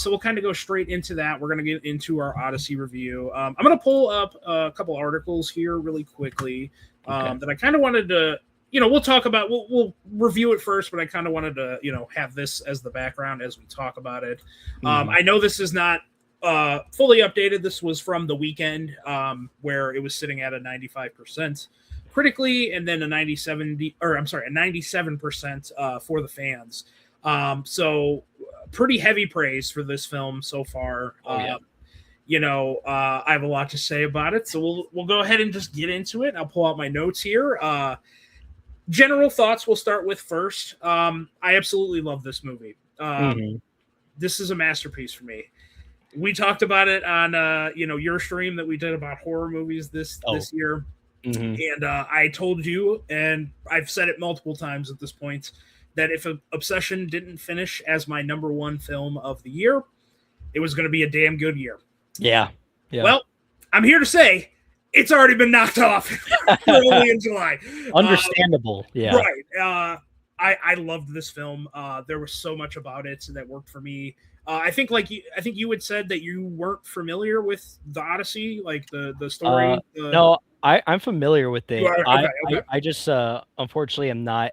So we'll kind of go straight into that. We're going to get into our Odyssey review. I'm going to pull up a couple articles here really quickly that I kind of wanted to, we'll talk about. We'll review it first, but I kind of wanted to, have this as the background as we talk about it. I know this is not fully updated. This was from the weekend where it was sitting at a 95% critically, and then a 97% for the fans. So pretty heavy praise for this film so far. I have a lot to say about it, so we'll go ahead and just get into it. I'll pull out my notes here. General thoughts we'll start with first. I absolutely love this movie. This is a masterpiece for me. We talked about it on your stream that we did about horror movies this year. And I told you, and I've said it multiple times at this point, that if Obsession didn't finish as my number one film of the year, it was going to be a damn good year. Yeah. Well, I'm here to say it's already been knocked off early in July. Understandable. Right. I loved this film. There was so much about it that worked for me. I think you had said that you weren't familiar with the Odyssey, like the story. No, I'm familiar with it. Okay. I just unfortunately am not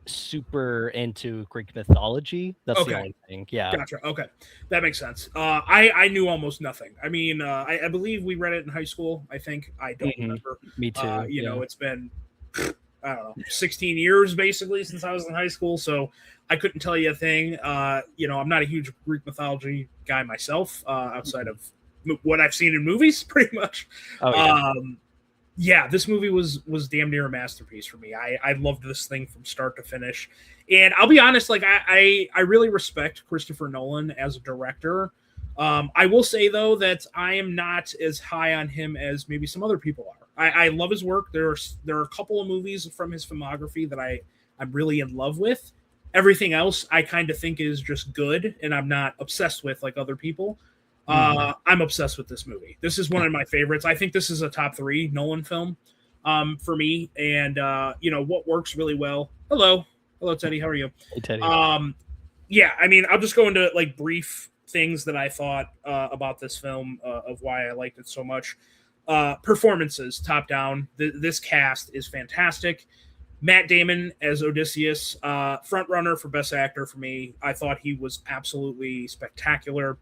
super into Greek mythology. That's the only thing. Yeah. Gotcha. Okay. That makes sense. I knew almost nothing. I mean, I believe we read it in high school. I think. I don't remember. Me too. It's been, I don't know, 16 years basically since I was in high school. So I couldn't tell you a thing. I'm not a huge Greek mythology guy myself, outside of what I've seen in movies, pretty much. This movie was damn near a masterpiece for me. I loved this thing from start to finish. And I'll be honest, like I really respect Christopher Nolan as a director. I will say, though, that I am not as high on him as maybe some other people are. I love his work. There are a couple of movies from his filmography that I'm really in love with. Everything else I kind of think is just good, and I'm not obsessed with like other people. I'm obsessed with this movie. This is one of my favorites. I think this is a top 3 Nolan film for me. And, what works really well. Hello, Teddy. How are you? Hey, Teddy. I mean, I'll just go into like brief things that I thought about this film of why I liked it so much. Performances, top down. This cast is fantastic. Matt Damon as Odysseus, front runner for Best Actor for me. I thought he was absolutely spectacular.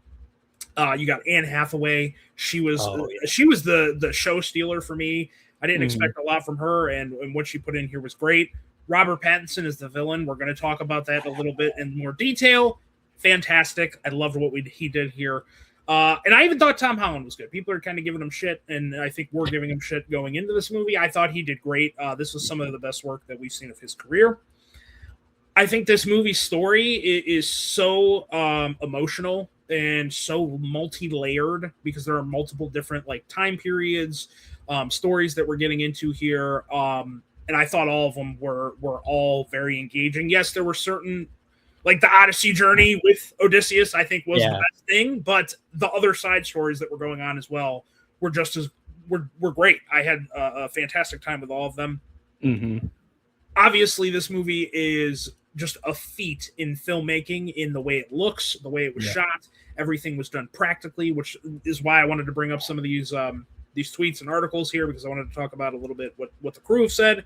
You got Anne Hathaway. She was the show stealer for me. I didn't expect a lot from her, and what she put in here was great. Robert Pattinson is the villain. We're going to talk about that a little bit in more detail. Fantastic. I loved what he did here. And I even thought Tom Holland was good. People are kind of giving him shit, and I think we're giving him shit going into this movie. I thought he did great. This was some of the best work that we've seen of his career. I think this movie's story is so emotional and so multi-layered because there are multiple different like time periods, stories that we're getting into here. And I thought all of them were all very engaging. Yes, there were certain, like the Odyssey journey with Odysseus, I think was the best thing, but the other side stories that were going on as well were just as were great. I had a fantastic time with all of them. Obviously, this movie is just a feat in filmmaking, in the way it looks, the way it was shot. Everything was done practically, which is why I wanted to bring up some of these tweets and articles here, because I wanted to talk about a little bit what the crew have said.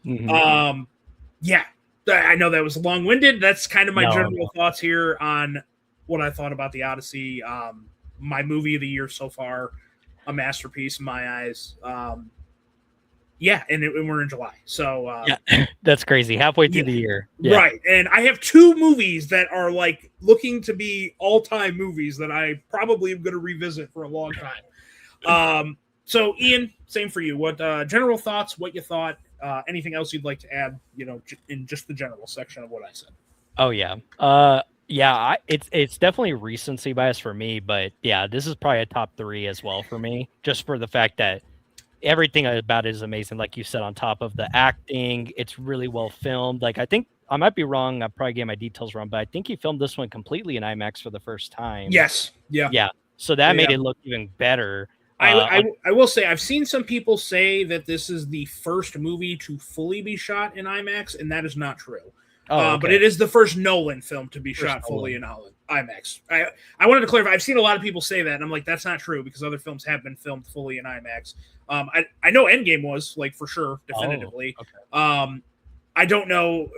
I know that was long-winded. That's kind of my general thoughts here on what I thought about the Odyssey. My movie of the year so far, a masterpiece in my eyes. And we're in July. So that's crazy. Halfway through the year. Right. And I have 2 movies that are like looking to be all-time movies that I probably am going to revisit for a long time. So Ian, same for you. What general thoughts, what you thought, anything else you'd like to add, in just the general section of what I said? Oh yeah. It's definitely recency bias for me, but yeah, this is probably a top 3 as well for me, just for the fact that everything about it is amazing. Like you said, on top of the acting, it's really well filmed. Like, I think I might be wrong. I probably get my details wrong, but I think he filmed this one completely in IMAX for the first time. Yes. Yeah. Yeah. So that made it look even better. I will say, I've seen some people say that this is the first movie to fully be shot in IMAX, and that is not true. Oh, But okay. it is the first Nolan film to be First shot fully Nolan. in IMAX. I wanted to clarify. I've seen a lot of people say that, and I'm like, that's not true because other films have been filmed fully in IMAX. I know Endgame was like for sure, Oh, definitively. okay. I don't know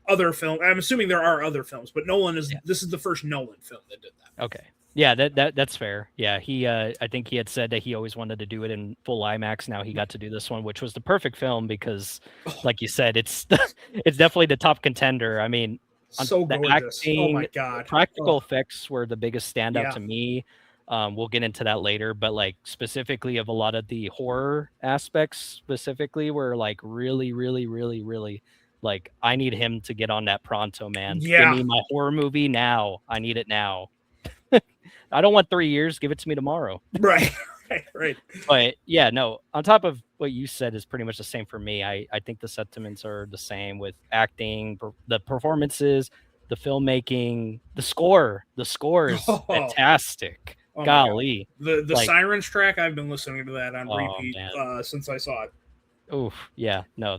other film. I'm assuming there are other films, but Nolan is Yeah. this is the first Nolan film that did that. Okay. Yeah, that's fair. Yeah, he I think he had said that he always wanted to do it in full IMAX. Now he got to do this one, which was the perfect film because like you said, it's it's definitely the top contender. I mean, So the gorgeous. Oh acting, my the god. practical Oh, effects were the biggest standout yeah. to me. We'll get into that later, but like specifically of a lot of the horror aspects specifically were like really, really, really, really like I need him to get on that pronto, man. Give Yeah. me my horror movie now. I need it now. I don't want 3 years. Give it to me tomorrow. Right. Right. But yeah, no. On top of what you said is pretty much the same for me. I think the sentiments are the same with acting, the performances, the filmmaking, the score. The score is Oh, fantastic. oh my god. Golly, The like Sirens track, I've been listening to that on oh repeat man, since I saw it. oof, yeah, no,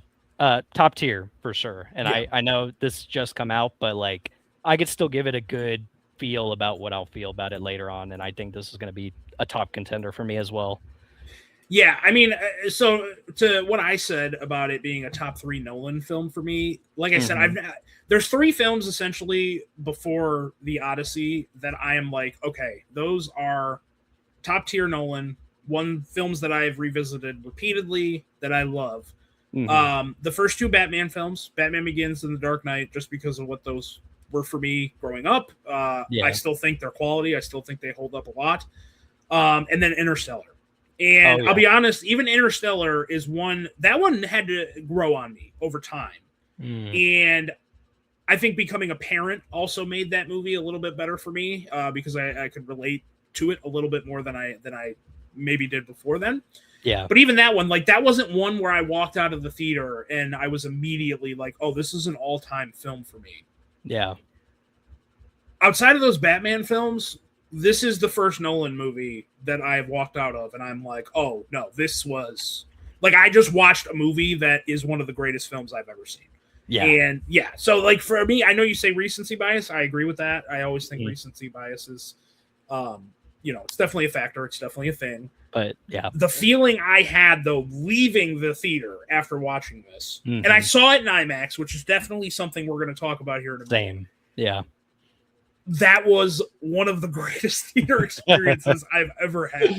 top tier for sure. And Yeah. I know this just come out, but like I could still give it a good feel about what I'll feel about it later on, and I think this is going to be a top contender for me as well. Yeah, I mean, so to what I said about it being a top 3 Nolan film for me, like I said, Mhm. there's 3 films essentially before the Odyssey that I am like, okay, those are top tier Nolan, films that I've revisited repeatedly that I love. Mhm. The first 2 Batman films, Batman Begins and The Dark Knight, just because of what those were for me growing up. I Yeah. still think they're quality. I still think they hold up a lot. And then Interstellar. Oh And I'll yeah. be honest, even Interstellar is one that one had to grow on me over time. Mm. And I think becoming a parent also made that movie a little bit better for me because I could relate to it a little bit more than I maybe did before then. Yeah. But even that one, like that wasn't one where I walked out of the theater and I was immediately like, oh, this is an all-time film for me. Yeah. Outside of those Batman films, this is the first Nolan movie that I've walked out of, and I'm like, oh no, this was like I just watched a movie that is one of the greatest films I've ever seen. Yeah. And yeah, so like for me, I know you say recency bias. I agree with that. I always think recency bias is, it's definitely a factor. It's definitely a thing. But yeah, The feeling I had though leaving the theater after watching this, Mhm. and I saw it in IMAX, which is definitely something we're going to talk about here in a minute. Same. Yeah. That was one of the greatest theater experiences I've ever had.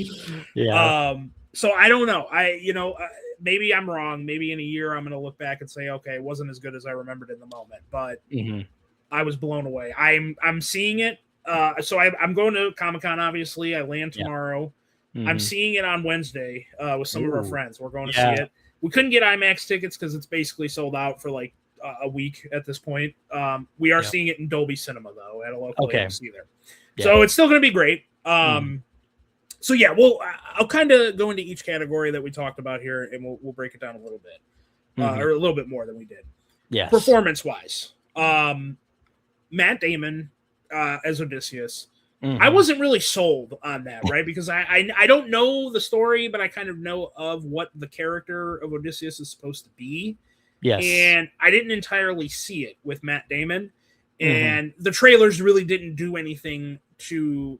Yeah. So I don't know. Maybe I'm wrong. Maybe in a year I'm going to look back and say, okay, it wasn't as good as I remembered in the moment, but Mhm. I was blown away. I'm seeing it. So I'm going to Comic-Con. Obviously, I land Yeah. tomorrow. I'm Mhm. seeing it on Wednesday with some of our Ooh. friends. We're going to Yeah. see it. We couldn't get IMAX tickets because it's basically sold out for like a week at this point. We are Yeah. seeing it in Dolby Cinema though at a local Okay. AMC there. Yeah. So it's still going to be great. Mhm. So yeah, well, I'll kind of go into each category that we talked about here, and we'll break it down a little bit, Mhm. or a little bit more than we did. Yes. Performance wise, Matt Damon as Odysseus. Mhm. I wasn't really sold on that, right? Because I don't know the story, but I kind of know of what the character of Odysseus is supposed to be. Yes. And I didn't entirely see it with Matt Damon. Mhm. And the trailers really didn't do anything to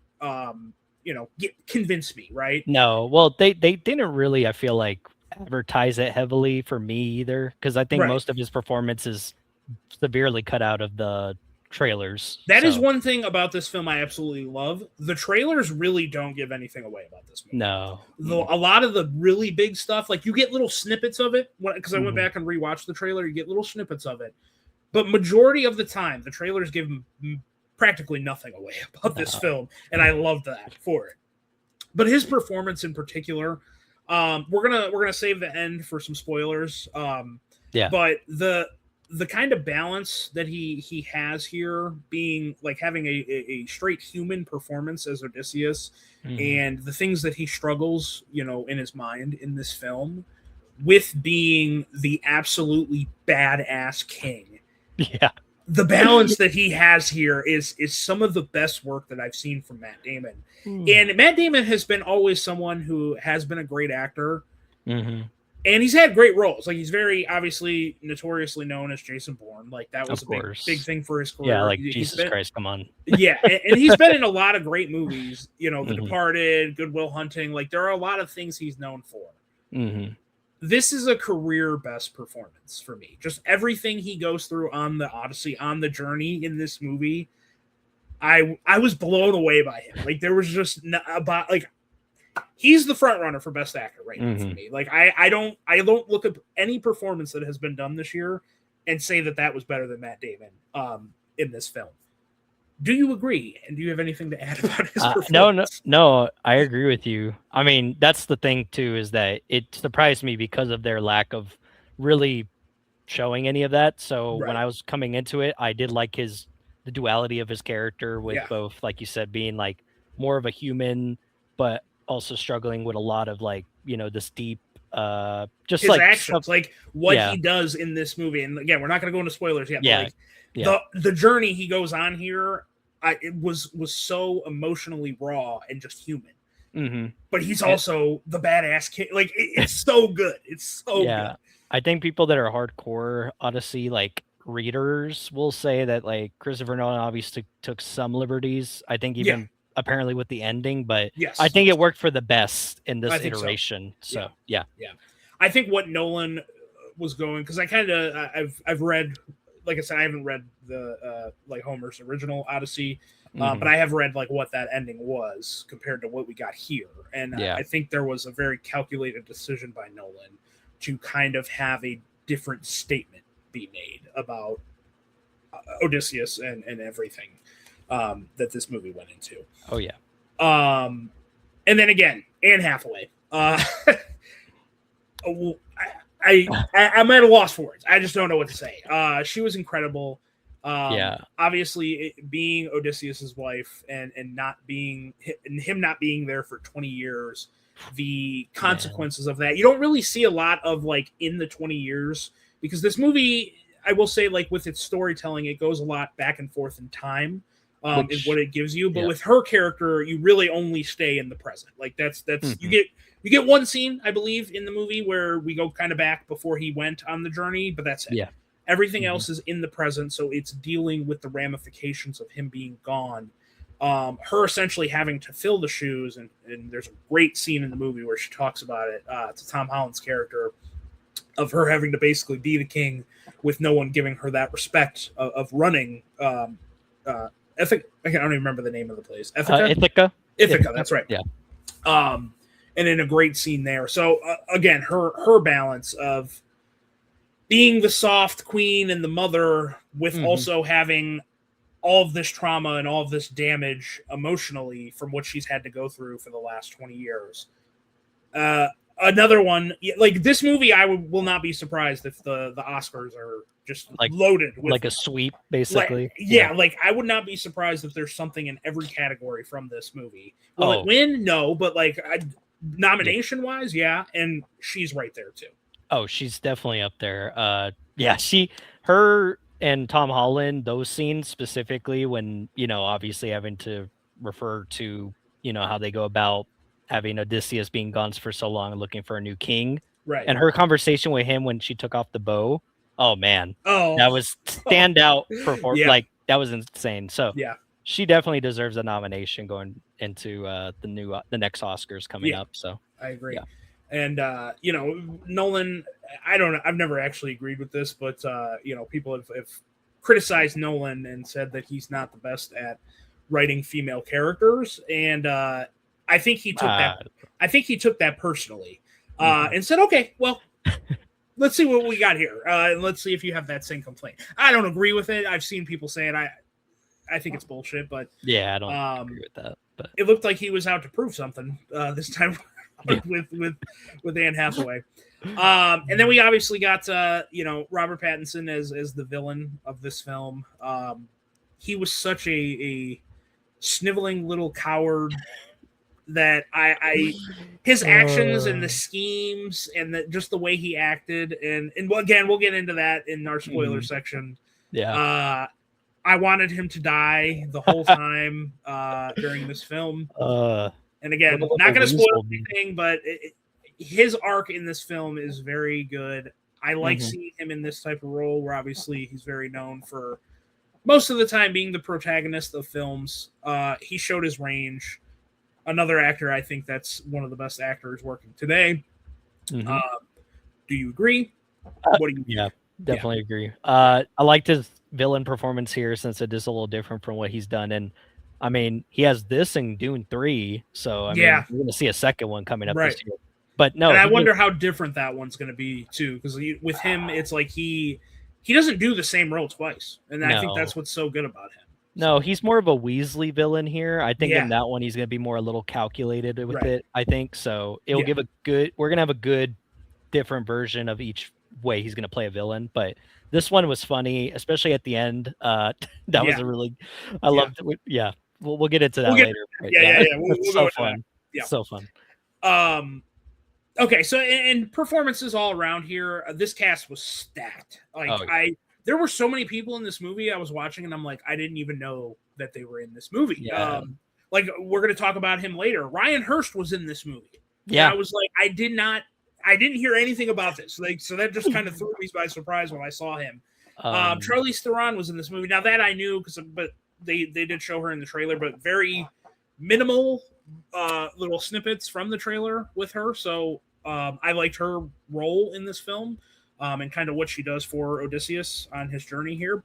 convince me, right? No. Well, they didn't really, I feel like, advertise it heavily for me either, because I think Right. most of his performance is severely cut out of the trailers. That is so. one thing about this film I absolutely love. The trailers really don't give anything away about this movie. No. A lot of the really big stuff, like you get little snippets of it, because I went Mhm. back and rewatched the trailer, you get little snippets of it. But majority of the time, the trailers give practically nothing away about this film, and I love that for it. But his performance in particular, we're gonna save the end for some spoilers. Yeah. But the kind of balance that he has here, being like having a straight human performance as Odysseus, Mhm. and the things that he struggles, in his mind in this film, with being the absolutely badass king. Yeah. The balance that he has here is some of the best work that I've seen from Matt Damon. And Matt Damon has been always someone who has been a great actor. Mhm. And he's had great roles. Like he's very obviously notoriously known as Jason Bourne. Like that was Of a big course. thing for his career. Yeah, like He's Jesus been, Christ, come on. yeah, and he's been in a lot of great movies. You know, The Mhm. Departed, Good Will Hunting. Like there are a lot of things he's known for. Mhm. This is a career best performance for me. Just everything he goes through on the Odyssey, on the journey in this movie. I was blown away by him. Like there was just about like he's the front runner for best actor right now for me. Like I don't look at any performance that has been done this year and say that was better than Matt Damon in this film. Do you agree? And do you have anything to add about his performance? No, I agree with you. I mean, that's the thing too, is that it surprised me because of their lack of really showing any of that. So when Right. I was coming into it, I did like the duality of his character with Yeah. both, like you said, being like more of a human, but also struggling with a lot of like, this deep just His like actions, stuff. like what Yeah. he does in this movie. And again, we're not going to go into spoilers yet, Yeah. but like Yeah. the journey he goes on here, it was so emotionally raw and just human. Mm-hmm. But he's also the badass kid. Like it's so good. It's so good. I think people that are hardcore Odyssey like readers will say that like Christopher Nolan obviously took some liberties. I think Yeah. even apparently with the ending, but Yes. I think it worked for the best in this I think so. iteration. So yeah. I think what Nolan was going, because I've read, like I said, I haven't read the like Homer's original Odyssey, but I have read like what that ending was compared to what we got here, and I think there was a very calculated decision by Nolan to kind of have a different statement be made about Odysseus and everything that this movie went into. Oh yeah. And then again, Anne Hathaway. I'm at a loss for words. I just don't know what to say. She was incredible. Obviously, being Odysseus's wife and not being and him not being there for 20 years, the consequences of that. You don't really see a lot of like in the 20 years because this movie, I will say, like with its storytelling, it goes a lot back and forth in time. In what it gives you, but with her character, you really only stay in the present. Like that's you get one scene, I believe, in the movie where we go kind of back before he went on the journey, but that's it. Yeah. Everything else is in the present, so it's dealing with the ramifications of him being gone. Her essentially having to fill the shoes, and there's a great scene in the movie where she talks about it to Tom Holland's character of her having to basically be the king with no one giving her that respect of running. I don't even remember the name of the place. Ithaca. Ithaca, that's right. Yeah. And in a great scene there. So again, her balance of being the soft queen and the mother with also having all of this trauma and all of this damage emotionally from what she's had to go through for the last 20 years. Another one, like this movie, I will not be surprised if the Oscars are just like loaded with like a sweep, basically. Like I would not be surprised if there's something in every category from this movie. Will it win? No, but like nomination wise, and she's right there too. Oh, she's definitely up there. Her and Tom Holland, those scenes specifically when, obviously having to refer to, how they go about having Odysseus being gone for so long and looking for a new king. Right. And her conversation with him when she took off the bow. Oh man. Oh, that was standout performance. Like that was insane. So she definitely deserves a nomination going into the next Oscars coming up. So I agree. Yeah. And Nolan, I don't know. I've never actually agreed with this, but people have criticized Nolan and said that he's not the best at writing female characters. And I think he took that. I think he took that personally and said, "Okay, well, let's see what we got here, and let's see if you have that same complaint." I don't agree with it. I've seen people say it. I think it's bullshit, but I don't agree with that. But it looked like he was out to prove something this time with Anne Hathaway. And then we obviously got Robert Pattinson as the villain of this film. He was such a sniveling little coward that his actions and the schemes and just the way he acted and again we'll get into that in our spoiler section. I wanted him to die the whole time during this film. And again, not going to spoil anything, but his arc in this film is very good. I like Mhm. seeing him in this type of role where obviously he's very known for most of the time being the protagonist of films. He showed his range. Another actor, I think that's one of the best actors working today. Mhm. Do you agree? What do you Yeah, think? definitely agree. I liked his villain performance here since it is a little different from what he's done. And I mean, he has this in Dune 3, so I mean, Yeah, we're gonna see a second one coming up right. this year. But And no, I he did. wonder how different that one's going to be too, because with him, it's like he doesn't do the same role twice, and I think No, that's what's so good about him. no, So he's more of a Weasley villain here. I think in yeah, that one he's gonna be more a little calculated with right, it. I think so. It'll yeah, give a good. We're gonna have a good, different version of each way he's gonna play a villain. But this one was funny, especially at the end. That was yeah, a really. I yeah. loved it. Yeah, we'll get into We'll that get later. But yeah, yeah, yeah, yeah. We'll it's go so into that. fun. Yeah. So fun. Um. Okay, so in performances all around here, this cast was stacked. Like Oh yeah. there were so many people in this movie I was watching, and I'm like, I didn't even know that they were in this movie. Yeah. Like we're gonna talk about him later. Ryan Hurst was in this movie, and I Yeah. was like, I didn't hear anything about this. Like, so that just kind of threw me by surprise when I saw him. Um. Charlize Theron was in this movie. Now that I knew, but they did show her in the trailer, but very minimal little snippets from the trailer with her. So I liked her role in this film and kind of what she does for Odysseus on his journey here.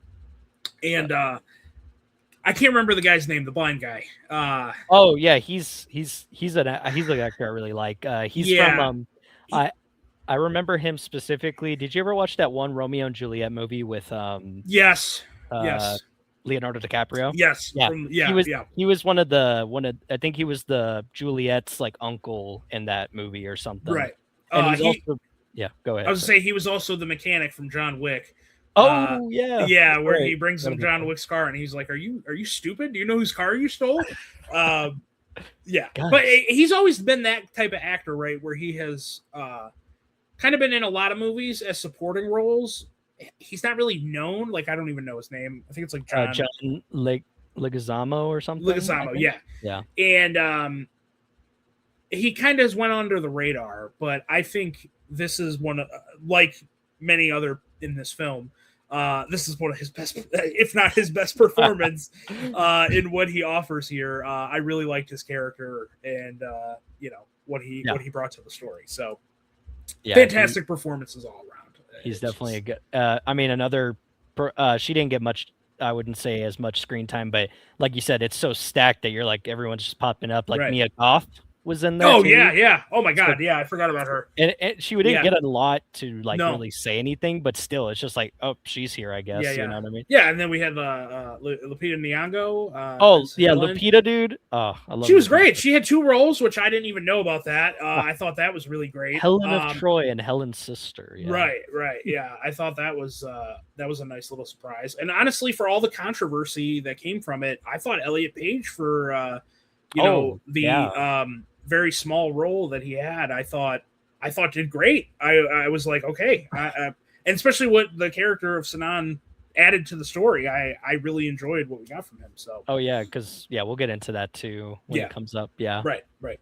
And I can't remember the guy's name, the blind guy. Oh yeah, he's an actor I really like. He's from Yeah. I remember him specifically. Did you ever watch that one Romeo and Juliet movie with Yes. uh Yes. Leonardo DiCaprio? Yes. Yeah. Yeah. Yeah. He was one of I think he was the Juliet's like uncle in that movie or something. Right. And he's He also yeah, go ahead. I was to say he was also the mechanic from John Wick. Oh yeah. Yeah, That's where right. he brings him John Wick's car, and he's like, "Are you stupid? Do you know whose car you stole?" Yeah, Gosh. but he's always been that type of actor, right? Where he has kind of been in a lot of movies as supporting roles. He's not really known. Like I don't even know his name. I think it's like John Leguizamo or something. Leguizamo. Yeah, Yeah. and he kind of has went under the radar. But I think this is one of like many other in this film. This is one of his best, if not his best performance in what he offers here. I really liked his character and what he brought to the story. So Yeah. fantastic performances all around. He's definitely a good. I mean, she didn't get much. I wouldn't say as much screen time, but like you said, it's so stacked that you're like everyone's just popping up. Like Right. Mia Goth was in there. Oh too. yeah. Oh my god, So- yeah, I forgot about her. and she didn't Yeah. get a lot to like No. really say anything, but still, it's just like, oh, she's here, I guess. Yeah, You know what I mean? Yeah, and then we had Lupita Nyong'o. Oh as yeah, Helen. Lupita, dude. Oh, I love. She was Lupita. great. She had 2 roles, which I didn't even know about that. I thought that was really great. Helen of Troy and Helen's sister. Yeah. Right. Yeah, I thought that was a nice little surprise. And honestly, for all the controversy that came from it, I thought Elliot Page for very small role that he had, I thought did great. I was like, okay, and especially what the character of Sinan added to the story, I really enjoyed what we got from him. So because we'll get into that too when it comes up. Yeah, right.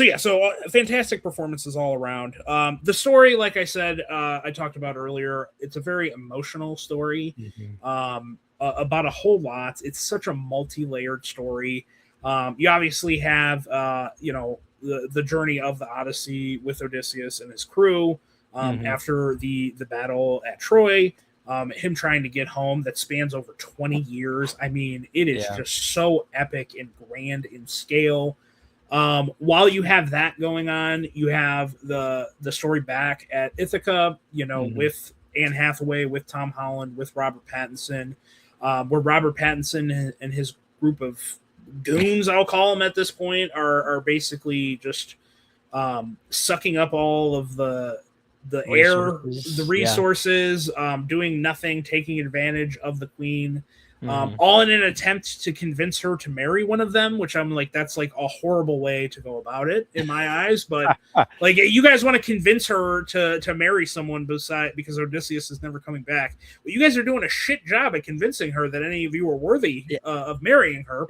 So fantastic performances all around. The story, like I said, I talked about earlier, it's a very emotional story. Mm-hmm. About a whole lot. It's such a multi-layered story. You obviously have the journey of the Odyssey with Odysseus and his crew after the battle at Troy. Him trying to get home that spans over 20 years. I mean, it is just so epic and grand in scale. While you have that going on, you have the story back at Ithaca, with Anne Hathaway, with Tom Holland, with Robert Pattinson, where Robert Pattinson and his group of goons, I'll call them at this point, are basically just sucking up all of the resources, doing nothing, taking advantage of the queen, all in an attempt to convince her to marry one of them, which I'm like, that's like a horrible way to go about it in my eyes. But like, you guys want to convince her to marry someone because Odysseus is never coming back. Well, you guys are doing a shit job at convincing her that any of you are worthy of marrying her.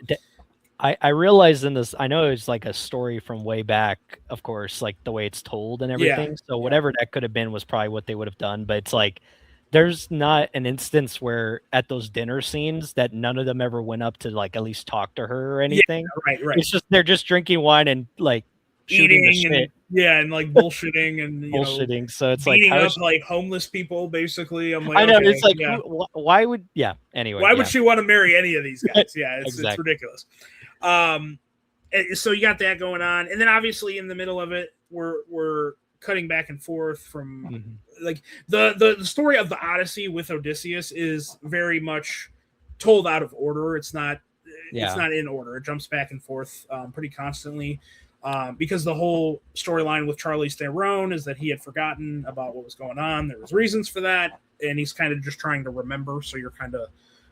I realized in this, I know it's like a story from way back, of course, like the way it's told and Yeah, everything. So yeah. whatever that could have been was probably what they would have done. But it's like there's not an instance where at those dinner scenes that none of them ever went up to like at least talk to her or Yeah, anything. right, right. It's just they're just drinking wine and like shooting the Eating and shit, yeah, and like bullshitting and bullshitting. So it's like beating how up is like homeless people. Basically, I'm like, I know okay, it's like yeah. why would anyway, Why would yeah. she want to marry any of these guys? Yeah, it's Exactly. ridiculous. So you got that going on, and then obviously in the middle of it, we're cutting back and forth from like the story of the Odyssey with Odysseus is very much told out of order. It's not in order. It jumps back and forth pretty constantly. Because the whole storyline with Charlize Theron is that he had forgotten about what was going on. There was reasons for that, and he's kind of just trying to remember. So you're kind of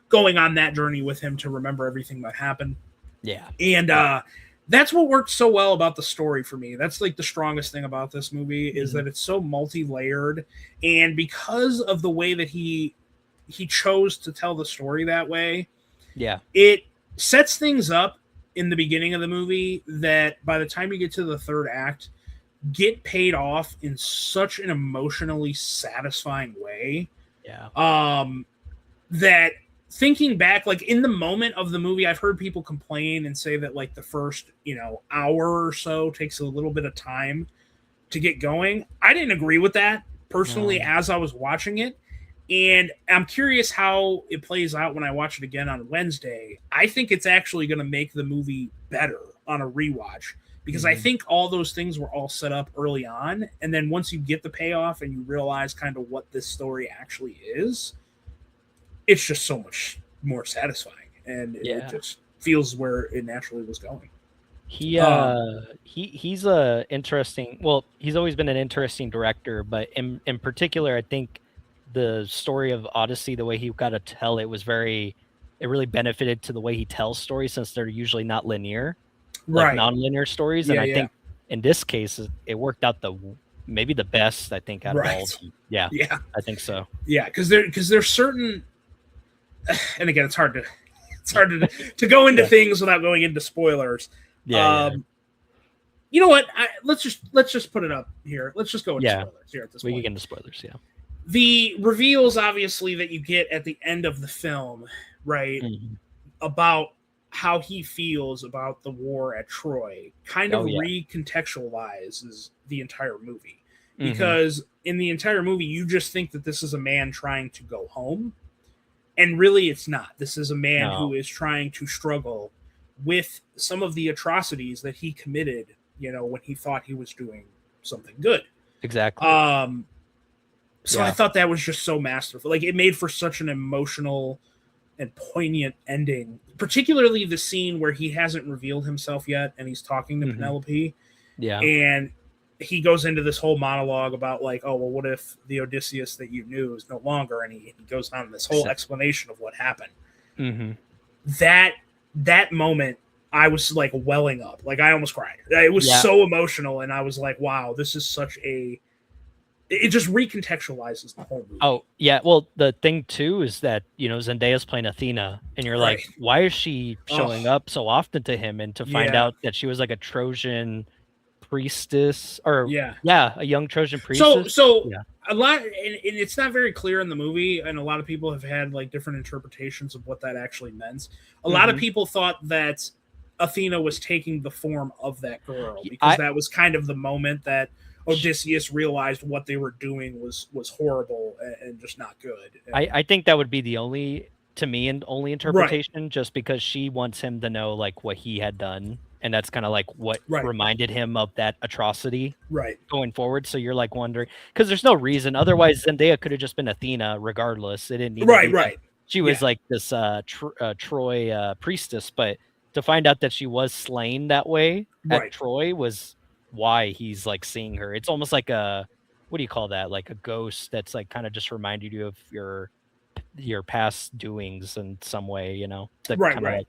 going on that journey with him to remember everything that happened. Yeah. And that's what worked so well about the story for me. That's like the strongest thing about this movie is that it's so multi-layered, and because of the way that he chose to tell the story that way, it sets things up in the beginning of the movie that by the time you get to the third act, get paid off in such an emotionally satisfying way. That thinking back, like in the moment of the movie, I've heard people complain and say that like the first, hour or so takes a little bit of time to get going. I didn't agree with that personally as I was watching it. And I'm curious how it plays out when I watch it again on Wednesday. I think it's actually going to make the movie better on a rewatch because I think all those things were all set up early on. And then once you get the payoff and you realize kind of what this story actually is, it's just so much more satisfying. And it just feels where it naturally was going. He's a interesting. Well, he's always been an interesting director, but in particular, I think the story of Odyssey, the way he got to tell it was it really benefited to the way he tells stories since they're usually not linear, like non-linear stories. And I think in this case, it worked out maybe the best. I think out of all of them. Yeah, I think so. Yeah, because there's certain, and again, it's hard to go into things without going into spoilers. You know what? Let's just put it up here. Let's just go into spoilers here at this point. We can get into spoilers. Yeah. The reveals, obviously, that you get at the end of the film, right, about how he feels about the war at Troy, kind of recontextualizes the entire movie. Because in the entire movie, you just think that this is a man trying to go home. And really, it's not. This is a man who is trying to struggle with some of the atrocities that he committed, when he thought he was doing something good. Exactly. So I thought that was just so masterful. Like, it made for such an emotional and poignant ending, particularly the scene where he hasn't revealed himself yet and he's talking to Penelope. Yeah. And he goes into this whole monologue about like, oh, well, what if the Odysseus that you knew is no longer? And he goes on this whole explanation of what happened. That moment, I was like welling up. Like, I almost cried. It was so emotional. And I was like, wow, this is it just recontextualizes the whole movie. Oh, yeah. Well, the thing, too, is that, Zendaya's playing Athena, and you're like, why is she showing up so often to him? And to find out that she was like a Trojan priestess, or a young Trojan priestess. So a lot, and it's not very clear in the movie, and a lot of people have had like different interpretations of what that actually meant. A lot of people thought that Athena was taking the form of that girl because that was kind of the moment that Odysseus realized what they were doing was horrible and just not good. I think that would be the only interpretation, just because she wants him to know like what he had done, and that's kind of like what reminded him of that atrocity going forward. So you're like wondering, because there's no reason otherwise. Zendaya could have just been Athena regardless. It didn't need to be she was like this Troy priestess, but to find out that she was slain that way at Troy was why he's like seeing her. It's almost like what do you call that? Like a ghost that's like kind of just reminded you of your past doings in some way, Like,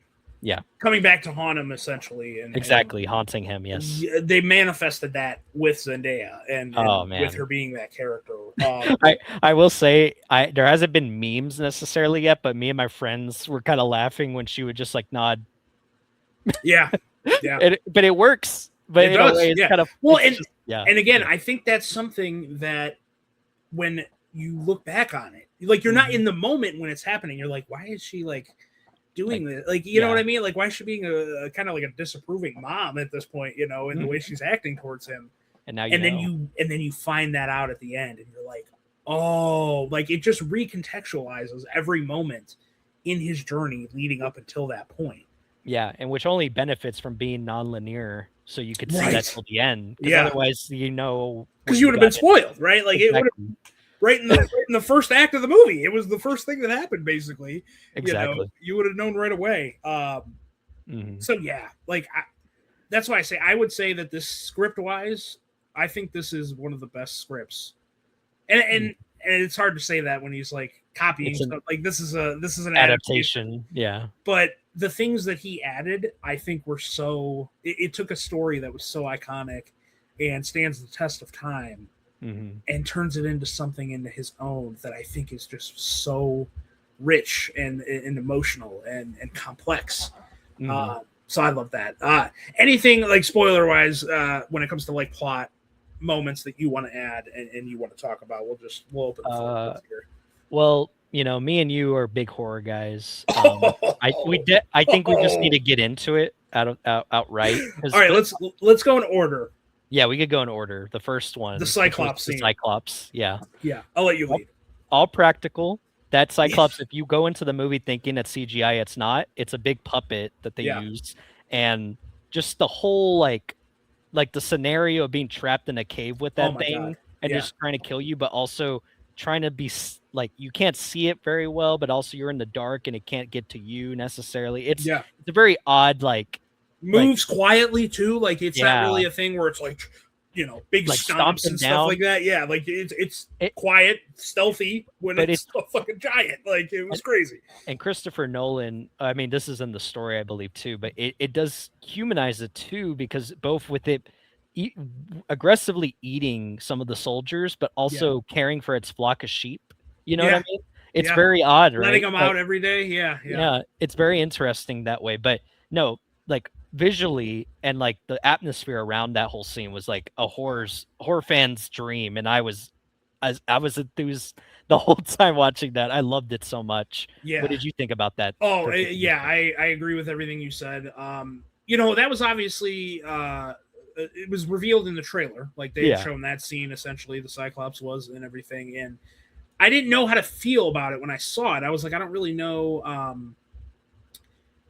coming back to haunt him essentially, and haunting him. Yes, they manifested that with Zendaya and with her being that character. I will say there hasn't been memes necessarily yet, but me and my friends were kind of laughing when she would just like nod Yeah. But it works. But it in does. a way, it's kind of and again, I think that's something that when you look back on it, like you're not in the moment when it's happening. You're like, why is she like doing this? Like, you know what I mean? Like, why is she being a kind of like a disapproving mom at this point? You know, in the way she's acting towards him. And now then you find that out at the end, and you're like, oh, like it just recontextualizes every moment in his journey leading up until that point. Yeah, and which only benefits from being non-linear, so you could see that till the end. Because otherwise, because you would have been spoiled, right? Like it would have right in the first act of the movie. It was the first thing that happened, basically. Exactly. You would have known right away. So yeah, like that's why I say I would say that this script-wise, I think this is one of the best scripts. And it's hard to say that when he's like copying stuff. Like this is an adaptation. Yeah. But the things that he added, I think were so it took a story that was so iconic and stands the test of time and turns it into something into his own that I think is just so rich and emotional and complex. So I love that. Anything like spoiler wise, when it comes to like plot moments that you want to add and you want to talk about, we'll open the floor here. Well, me and you are big horror guys. I think we just need to get into it outright. All right, let's go in order. Yeah, we could go in order. The first one, the Cyclops scene. The Cyclops, yeah. I'll let you lead. All practical. That Cyclops, if you go into the movie thinking it's CGI, it's not. It's a big puppet that they used, and just the whole like the scenario of being trapped in a cave with that thing and just trying to kill you, but also trying to be like you can't see it very well, but also you're in the dark and it can't get to you necessarily. It's a very odd moves quietly too. Like it's not really a thing where it's like big stomps and stuff like that. Yeah, like it's quiet, stealthy when it's a fucking giant. Like it was crazy. And Christopher Nolan, I mean, this is in the story, I believe, too, but it does humanize it too, because both with it aggressively eating some of the soldiers, but also caring for its flock of sheep. You know what I mean? It's very odd, right? Letting them out every day. Yeah. It's very interesting that way. But no, like visually and like the atmosphere around that whole scene was like a horror fan's dream, and I was enthused the whole time watching that. I loved it so much. Yeah. What did you think about that? Oh, I agree with everything you said. That was obviously it was revealed in the trailer. Like they had shown that scene, essentially the Cyclops was and everything, and I didn't know how to feel about it when I saw it. I was like, I don't really know.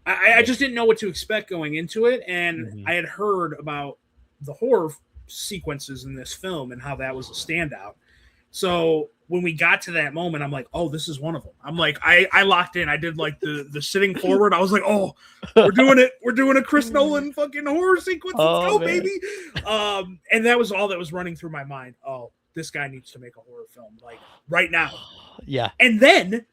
I just didn't know what to expect going into it, and I had heard about the horror sequences in this film and how that was a standout. So when we got to that moment, I'm like, oh, this is one of them. I'm like, I locked in. I did like the sitting forward. I was like, oh, we're doing it. We're doing a Chris Nolan fucking horror sequence. Let's go, baby. And that was all that was running through my mind. Oh, this guy needs to make a horror film like right now. Yeah. And then,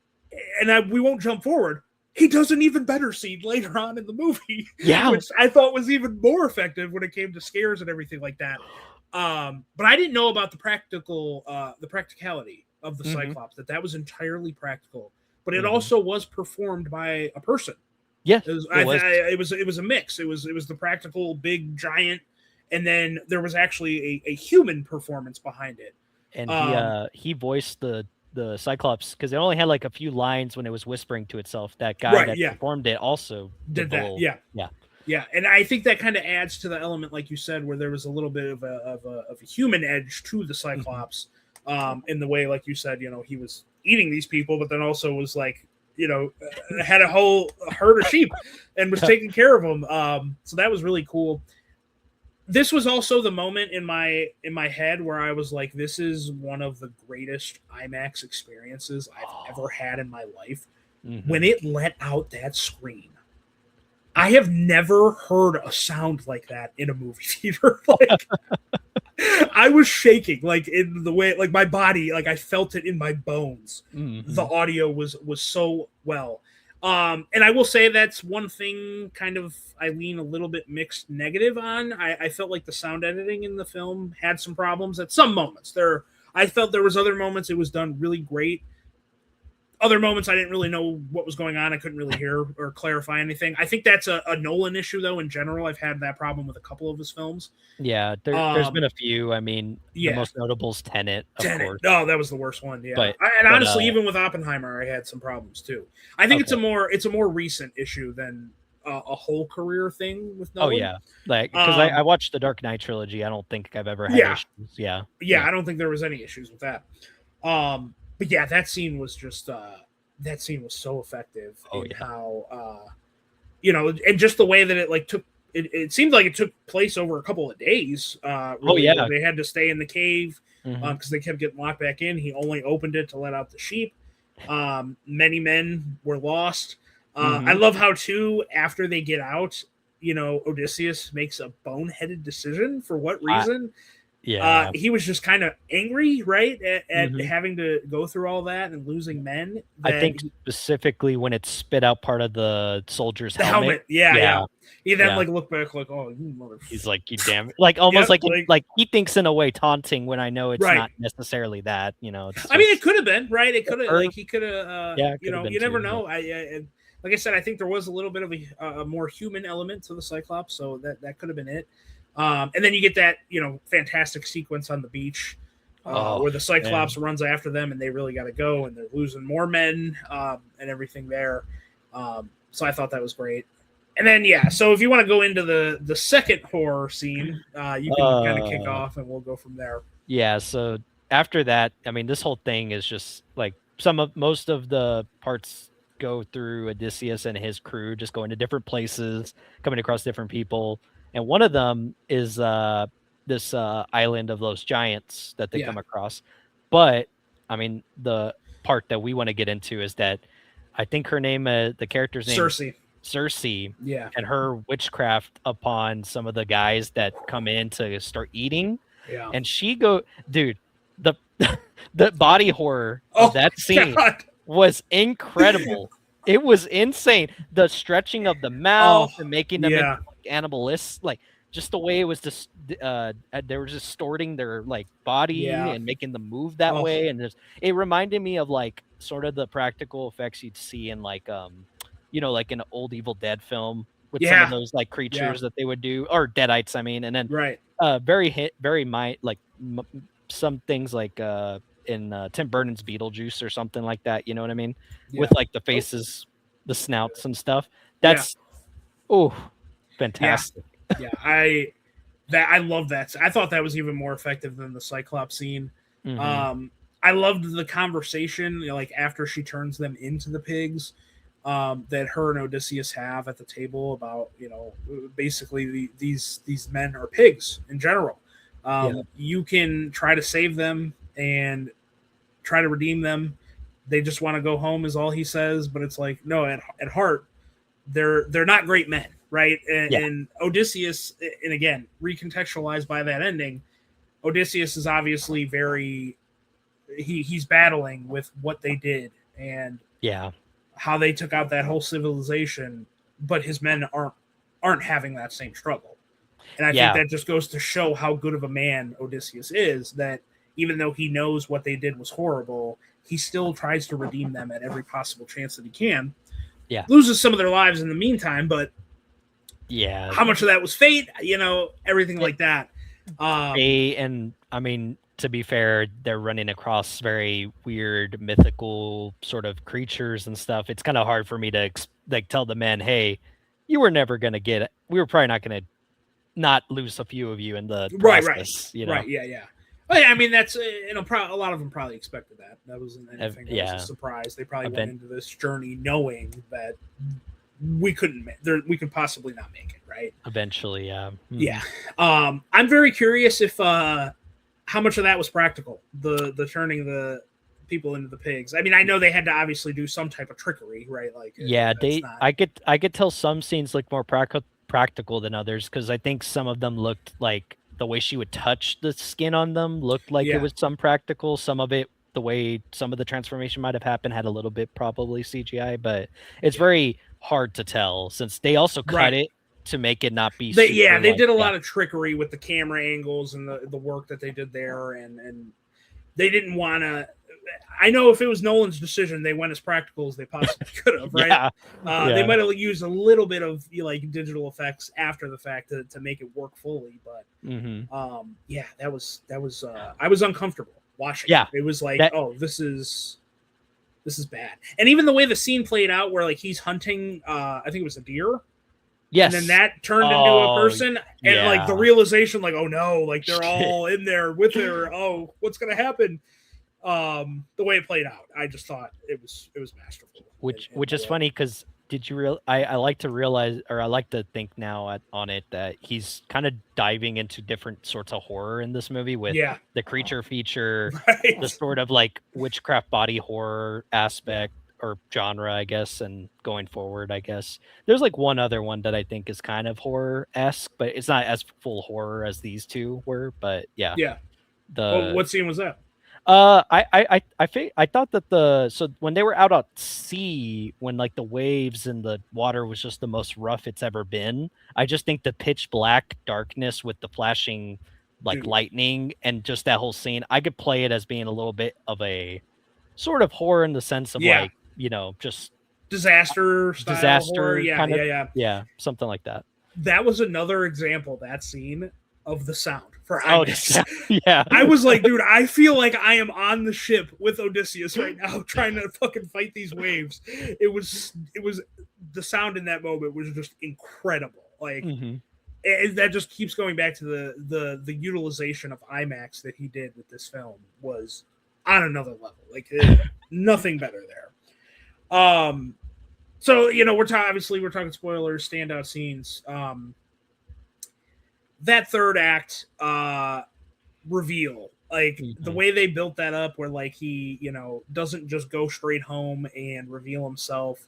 we won't jump forward. He does an even better scene later on in the movie, which I thought was even more effective when it came to scares and everything like that. But I didn't know about the practicality of the Cyclops, that was entirely practical, but it also was performed by a person. Yeah, it was a mix. It was the practical big giant, and then there was actually a human performance behind it. And he voiced the Cyclops because it only had like a few lines when it was whispering to itself. That guy that performed it also did that. Yeah, and I think that kind of adds to the element, like you said, where there was a little bit of a human edge to the Cyclops, in the way, like you said, he was eating these people, but then also was like, had a whole herd of sheep and was taking care of them. So that was really cool. This was also the moment in my head where I was like, this is one of the greatest IMAX experiences I've ever had in my life. When it let out that scream. I have never heard a sound like that in a movie theater. Like, I was shaking, like in the way, like my body, like I felt it in my bones. The audio was so well. And I will say that's one thing kind of I lean a little bit mixed negative on. I felt like the sound editing in the film had some problems at some moments. I felt there was other moments it was done really great. Other moments I didn't really know what was going on. I couldn't really hear or clarify anything. I think that's a Nolan issue, though. In general, I've had that problem with a couple of his films. Yeah, there's been a few. I mean, the Yeah, most notable is Tenet, of Tenet. course. Oh, that was the worst one. Yeah, But and but honestly, even with Oppenheimer, I had some problems too. I think okay. it's a more recent issue than a whole career thing with Oh Nolan. yeah, like because I watched the Dark Knight trilogy. I don't think I've ever had Yeah, issues. Yeah, yeah, I don't think there was any issues with that. But yeah, that scene was just that scene was so effective Oh in yeah. how and just the way that it like took it seemed like it took place over a couple of days. Oh Really, yeah. where they had to stay in the cave Mhm. because they kept getting locked back in. He only opened it to let out the sheep. Many men were lost. I Mhm. love how too after they get out, Odysseus makes a boneheaded decision for what I reason. Yeah. He was just kind of angry, right, at Mhm. having to go through all that and losing men. I That think specifically when it spit out part of the soldier's the helmet. helmet, yeah, Yeah, yeah. He then yeah. like looked back like, oh, you mother. He's like, "You damn," like, almost Yep, like he thinks in a way taunting when I know it's right. not necessarily that, it's I mean, it just could have been right. It could have or like he could have. yeah, it could have been You never too, but know. Like I said, I think there was a little bit of a more human element to the Cyclops, so that could have been it. And then you get that fantastic sequence on the beach oh, where the man. Cyclops runs after them, and they really got to go, and they're losing more men and everything there. So I thought that was great. And then yeah, so if you want to go into the second horror scene, you can kind of kick Uh, off, and we'll go from there. yeah, so after that, I mean, this whole thing is just, like, most of the parts go through Odysseus and his crew just going to different places, coming across different people, and one of them is, this, island of those giants that they Yeah, come across, but, I mean, the part that we wanna get into is that I think her name, the character's name Cersei. Cersei, Yeah, and her witchcraft upon some of the guys that come in to start eating, yeah. and dude, the the body horror of Oh that my scene god. was incredible. It was insane. The stretching of the Oh mouth and making them into yeah. like animalists, like just the way it was just they were just distorting their like body Yeah. and making them move that Oh way, and just it reminded me of like sort of the practical effects you'd see in like like an old Evil Dead film with some of yeah. those like Yeah. creatures that they would do, or Deadites, I mean, and then Right. very like some things like in Tim Burton's Beetlejuice or something like that. You know what I mean? Yeah. With like the Oh faces, the snouts and stuff. yeah. That's oh, Yeah. fantastic. Yeah. I love that. I thought that was even more effective than the Cyclops scene. Hmm. I loved the conversation, like after she turns them into the pigs, that her and Odysseus have at the table about, basically these men are pigs in general. Yeah, You can try to save them and try to redeem them. They just want to go home, is all he says. But it's like, no, at heart, they're not great men, right? yeah, And Odysseus, and again, recontextualized by that ending, Odysseus is obviously he's battling with what they did and yeah, how they took out that whole civilization, but his men aren't having that same struggle. And I think yeah, that just goes to show how good of a man Odysseus is, that even though he knows what they did was horrible, he still tries to redeem them at every possible chance that he can. yeah, Loses some of their lives in the meantime, but yeah. how much of that was fate, everything like that. And I mean, to be fair, they're running across very weird mythical sort of creatures and stuff. It's kind of hard for me to like tell the men, "Hey, you were never gonna get it. We were probably not gonna not lose a few of you in the Right, process." right, yeah, yeah. Well, yeah, I mean that's a lot of them probably expected that. That wasn't anything that Yeah, was a surprise. They probably went event. into this journey knowing that we could possibly not make it, right? Eventually, yeah. Yeah. I'm very curious if how much of that was practical. The turning the people into the pigs. I mean, I know they had to obviously do some type of trickery, right? Like Yeah, that's not. I could tell some scenes look more practical than others because I think some of them looked like the way she would touch the skin on them looked like it Yeah. was some practical. Some of it, the way some of the transformation might have happened, had a little bit probably CGI, but it's Yeah. very hard to tell since they also cut Right. it to make it not be They like did a yeah. lot of trickery with the camera angles and the work that they did there, and they didn't want to. I know if it was Nolan's decision, they went as practical as they possibly could have, right? They might have used a little bit of like digital effects after the fact to make it work fully, but yeah, that was I was uncomfortable watching. Yeah, it was like, oh, this is bad. And even the way the scene played out, where like he's hunting, I think it was a deer. Yes. And then that turned into a person, and like the realization, like, oh no, like they're all in there with her. Oh, what's gonna happen? The way it played out, I just thought it was masterful. Which is funny because did you I like to realize, or I like to think now on it, that he's kind of diving into different sorts of horror in this movie with the creature feature, the sort of like witchcraft body horror aspect or genre, I guess, and going forward, I guess there's like one other one that I think is kind of horror-esque, but it's not as full horror as these two were. But yeah. What scene was that? I thought that so when they were out at sea, when like the waves and the water was just the most rough it's ever been, I just think the pitch black darkness with the flashing like lightning and just that whole scene, I could play it as being a little bit of a sort of horror in the sense of like, you know, just disaster horror. Yeah, something like that. That was another example, that scene, of the sound for IMAX. Yeah. I was like, dude, I feel like I am on the ship with Odysseus right now trying to fucking fight these waves. It was the sound in that moment was just incredible. Like that just keeps going back to the utilization of IMAX that he did with this film was on another level. Like nothing better there. So, you know, we're talking spoilers, standout scenes. That third act reveal, like the way they built that up, where like he, you know, doesn't just go straight home and reveal himself.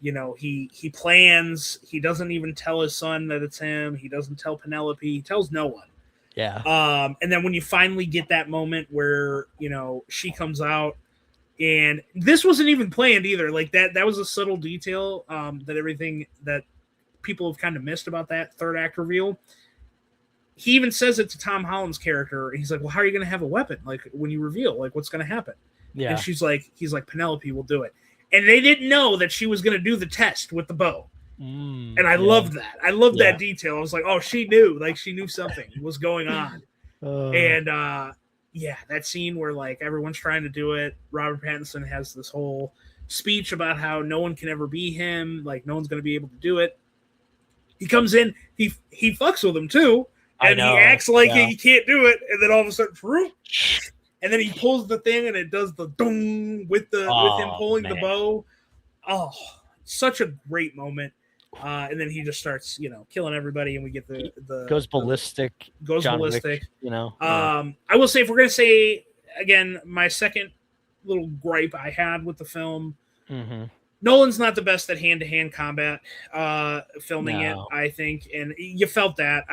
You know, he plans. He doesn't even tell his son that it's him. He doesn't tell Penelope. He tells no one. Yeah. And then when you finally get that moment where, you know, she comes out, and this wasn't even planned either. Like that was a subtle detail that everything that people have kind of missed about that third act reveal. He even says it to Tom Holland's character. He's like, well, how are you going to have a weapon? Like when you reveal, like what's going to happen? Yeah. And he's like, Penelope will do it. And they didn't know that she was going to do the test with the bow. And I loved that. I loved that detail. I was like, oh, she knew. Like she knew something was going on. And that scene where like everyone's trying to do it. Robert Pattinson has this whole speech about how no one can ever be him. Like no one's going to be able to do it. He comes in. He fucks with him too. And he acts like he can't do it, and then all of a sudden, and then he pulls the thing, and it does the dong with him pulling the bow. Oh, such a great moment! And then he just starts, you know, killing everybody, and we get the goes ballistic. John ballistic. Wick, you know. I will say, if we're gonna say again, my second little gripe I had with the film. Nolan's not the best at hand-to-hand combat filming it, I think, and you felt that.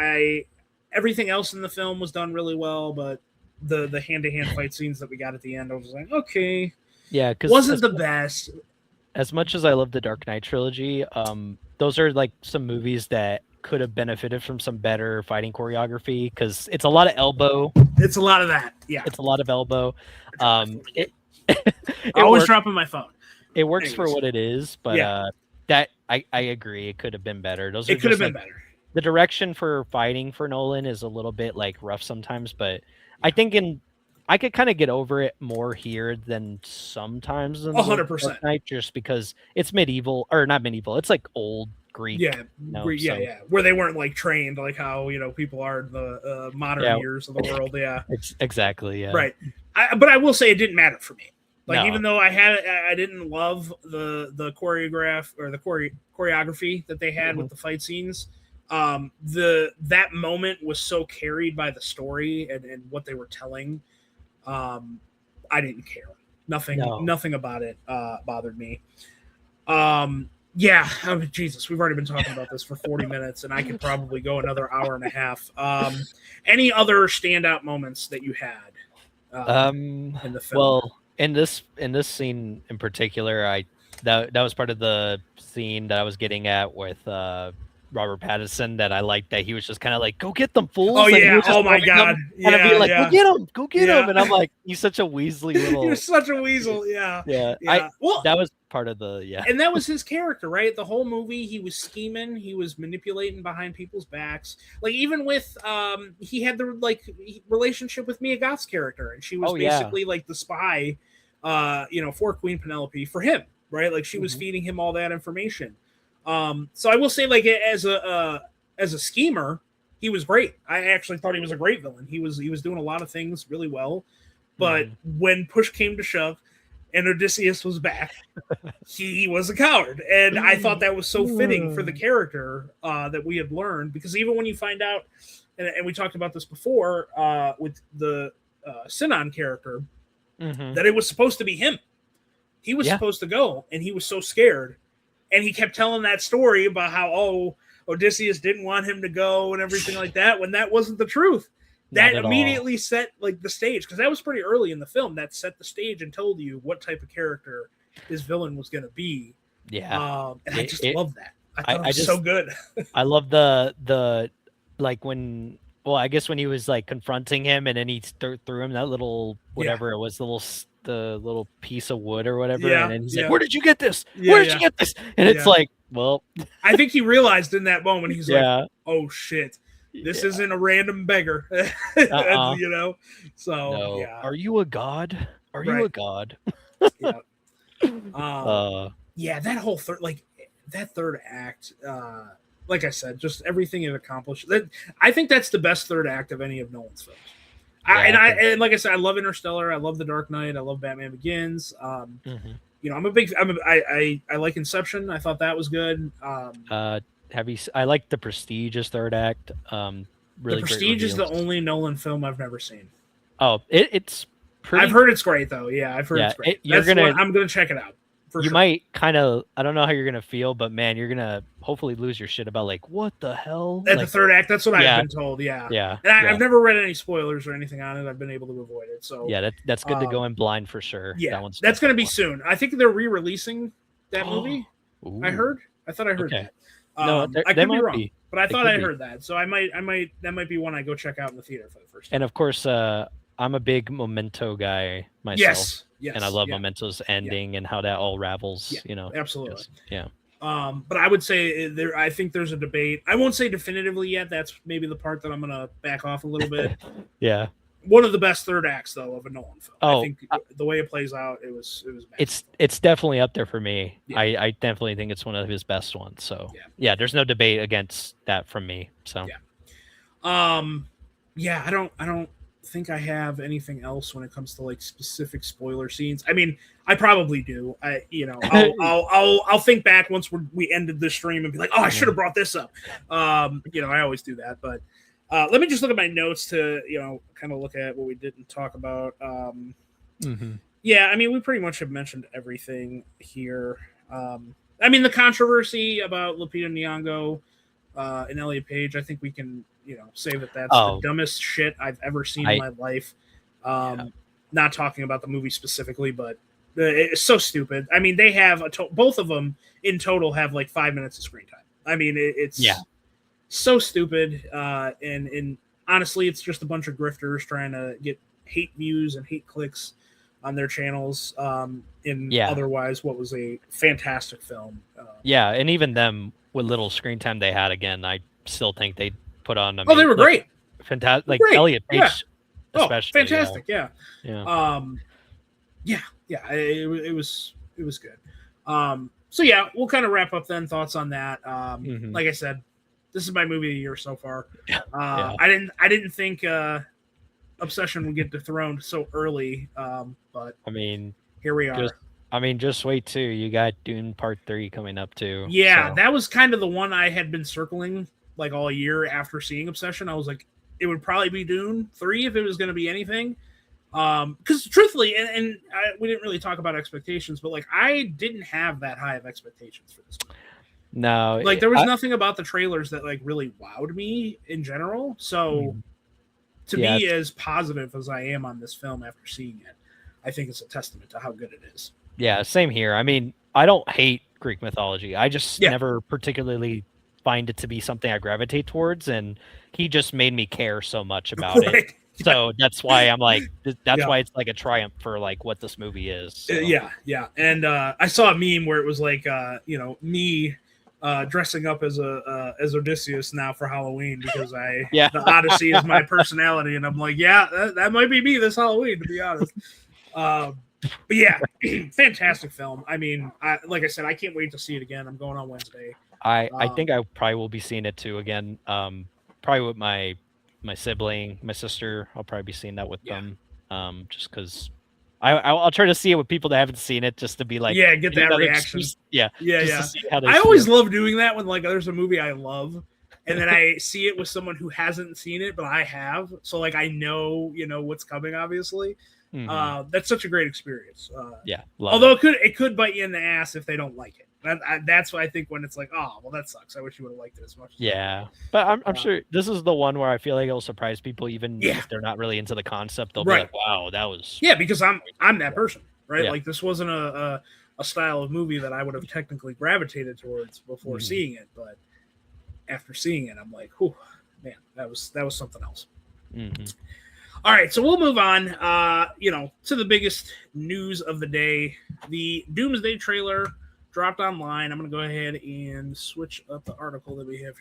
Everything else in the film was done really well, but the hand-to-hand fight scenes that we got at the end, I was like, okay. Yeah, because wasn't the best. As much as I love the Dark Knight trilogy, those are like some movies that could have benefited from some better fighting choreography, because it's a lot of elbow. It's a lot of that, yeah. It's a lot of elbow. It always dropping my phone. It works for what it is, but that I agree, it could have been better. It could have been better. The direction for fighting for Nolan is a little bit like rough sometimes, but I think I could kind of get over it more here than sometimes in 100%. Just because it's medieval, or not medieval, it's like old Greek. Where they weren't like trained like how, you know, people are in the modern years of the world. It's exactly right. But I will say it didn't matter for me. Like even though I didn't love the choreography that they had with the fight scenes. That moment was so carried by the story and what they were telling. I didn't care. Nothing about it bothered me. Jesus, we've already been talking about this for 40 minutes, and I could probably go another hour and a half. Any other standout moments that you had in the film? Well, in this scene in particular, that was part of the scene that I was getting at with Robert Pattinson that I liked, that he was just kind of like, go get them fools. Oh And he yeah. was just Oh my loving god. them, and I'd be like, Yeah. go get him. And I'm like, he's such a Weasley little. You're such a weasel. Yeah. Yeah. Well, that was part of the and that was his character, right? The whole movie, he was scheming, he was manipulating behind people's backs. Like even with he had the like relationship with Mia Goth's character, and she was basically like the spy, for Queen Penelope for him, right? Like she was feeding him all that information. So I will say, like as a schemer, he was great. I actually thought he was a great villain. He was doing a lot of things really well, but when push came to shove, and Odysseus was back, he was a coward. And I thought that was so fitting for the character that we had learned, because even when you find out, and we talked about this before with the Sinon character, that it was supposed to be him. He was supposed to go, and he was so scared. And he kept telling that story about how, Odysseus didn't want him to go and everything like that, when that wasn't the truth. That immediately set like the stage, because that was pretty early in the film. That set the stage and told you what type of character his villain was going to be. Yeah, and I just love that. I thought it was so good. I love the like when, well, I guess when he was like confronting him, and then he threw him that little whatever it was, the little piece of wood or whatever, and then he's like, "Where did you get this? Where did you get this?" And it's like, well, I think he realized in that moment, he's like, "Oh shit. This isn't a random beggar," So no. Are you a god? Are you a god? That whole third act. Like I said, just everything it accomplished. That I think that's the best third act of any of Nolan's films. And like I said, I love Interstellar. I love The Dark Knight. I love Batman Begins. I like Inception. I thought that was good. I like The Prestige as third act. Really, The Prestige is the only Nolan film I've never seen. Oh, it's pretty. I've heard it's great though. Yeah, I've heard it's great. I'm gonna check it out. You might kind of, I don't know how you're gonna feel, but man, you're gonna hopefully lose your shit about like, what the hell? At the third act, that's what I've been told. Yeah. And I've never read any spoilers or anything on it. I've been able to avoid it. So that's good to go in blind for sure. Yeah, that's gonna be soon. I think they're re-releasing that movie. I thought I heard that. No, I could be wrong, but I thought I heard that. So I might that might be one I go check out in the theater for the first time. And of course, I'm a big Memento guy myself. Yes, and I love Memento's ending and how that all ravels. Absolutely. Yeah. But I would say I think there's a debate. I won't say definitively yet. That's maybe the part that I'm gonna back off a little bit. Yeah. One of the best third acts though of a Nolan film. I think the way it plays out, it was magical. It's definitely up there for me. Yeah. I definitely think it's one of his best ones. So there's no debate against that from me. So I don't think I have anything else when it comes to like specific spoiler scenes. I mean, I probably do. I'll think back once we ended this stream and be like, oh, I should have brought this up. I always do that, but let me just look at my notes to kind of look at what we didn't talk about. Yeah, I mean, we pretty much have mentioned everything here. I mean, the controversy about Lupita Nyong'o and Elliot Page, I think we can say that's the dumbest shit I've ever seen in my life. Not talking about the movie specifically, but it's so stupid. I mean, they have both of them in total have like 5 minutes of screen time. I mean, it's so stupid. And honestly, it's just a bunch of grifters trying to get hate views and hate clicks on their channels. Otherwise, what was a fantastic film. And even them with little screen time they had, again, I still think they put on. They were great. Fantastic. Like great. Elliot Page, especially. Fantastic. Yeah. It was good. So we'll kind of wrap up then. Thoughts on that. Like I said, this is my movie of the year so far. I didn't think Obsession would get dethroned so early. But I mean, here we are. Just wait too. You got Dune Part 3 coming up too. Yeah, so. That was kind of the one I had been circling like all year after seeing Obsession. I was like, it would probably be Dune 3 if it was going to be anything. Because truthfully, and we didn't really talk about expectations, but like I didn't have that high of expectations for this movie. No, like there was nothing about the trailers that like really wowed me in general. So to be as positive as I am on this film after seeing it, I think it's a testament to how good it is. Yeah, same here. I mean, I don't hate Greek mythology. I just never particularly find it to be something I gravitate towards, and he just made me care so much about it. Right. So that's why I'm like, that's Yeah. why it's like a triumph for like what this movie is. So. Yeah. And I saw a meme where it was like, me dressing up as Odysseus now for Halloween because Yeah. the Odyssey is my personality, and I'm like, yeah, that might be me this Halloween, to be honest. But yeah, fantastic film. I mean, like I said, I can't wait to see it again. I'm going on Wednesday. I think I probably will be seeing it too again. Probably with my sibling, my sister. I'll probably be seeing that with them. Just because I'll try to see it with people that haven't seen it, just to be like, get that reaction. To see how they I always feel. love doing that when like there's a movie I love, and then I see it with someone who hasn't seen it, but I have. So like I know what's coming. Obviously, that's such a great experience. Although it could bite you in the ass if they don't like it. That's what I think when it's like, oh, well, that sucks. I wish you would have liked it as much. But I'm sure this is the one where I feel like it'll surprise people, even if they're not really into the concept. They'll be like, wow, that was because I'm that person, right? Like this wasn't a style of movie that I would have technically gravitated towards before seeing it, but after seeing it, I'm like, oh man, that was something else. All right, so we'll move on, to the biggest news of the day. The Doomsday trailer dropped online. I'm going to go ahead and switch up the article that we have